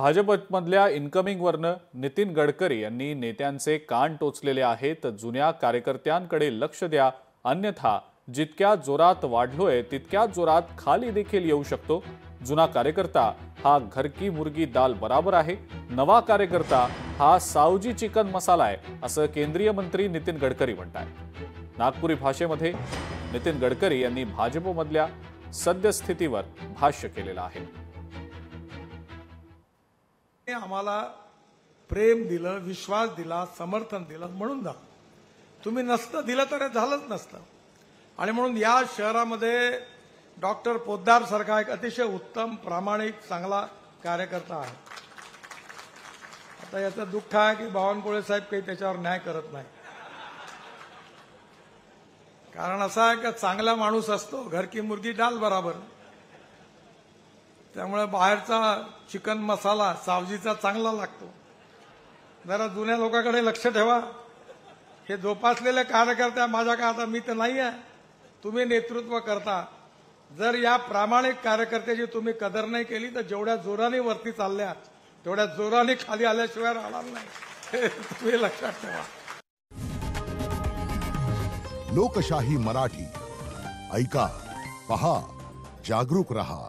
भाजपमधल्या इन्कमिंगवरनं नितीन गडकरी यांनी नेत्यांचे कान टोचलेले आहेत। जुन्या कार्यकर्त्यांकडे लक्ष द्या, अन्यथा जितक्या जोरात वाढलोय तितक्या जोरात खाली देखील येऊ शकतो। जुना कार्यकर्ता हा घर की मुर्गी दाल बराबर आहे, नवा कार्यकर्ता हा सावजी चिकन मसाला आहे, असं केंद्रीय मंत्री नितीन गडकरी म्हणतात। नागपुरी भाषेमध्ये नितीन गडकरी यांनी भाजपमधल्या सद्यस्थितीवर भाष्य केलेलं आहे। आम्हाला प्रेम दिलं, विश्वास दिला, समर्थन दिलं म्हणून जा। तुम्ही नसतं दिलं तर झालंच नसतं। आणि म्हणून या शहरामध्ये डॉक्टर पोद्दार सारखा एक अतिशय उत्तम, प्रामाणिक, चांगला कार्यकर्ता आहे। आता याचं दुःख आहे की बावनकुळे साहेब काही त्याच्यावर न्याय करत नाही। कारण असं आहे की चांगला माणूस असतो, घर की मुर्गी डाल बराबर। त्यामुळे बाहेरचा चिकन मसाला सावजीचा चांगला लागतो। जरा जुन्या लोकांकडे लक्ष ठेवा। हे जोपासलेले कार्यकर्ते माझ्या का आता मी तर नाही आहे, तुम्ही नेतृत्व करता। जर या प्रामाणिक कार्यकर्त्याची तुम्ही कदर नाही केली तर जेवढ्या जोराने वरती चालल्या तेवढ्या जोराने खाली आल्याशिवाय राहणार नाही, तुम्ही लक्षात ठेवा। लोकशाही मराठी ऐका, पहा, जागरूक रहा।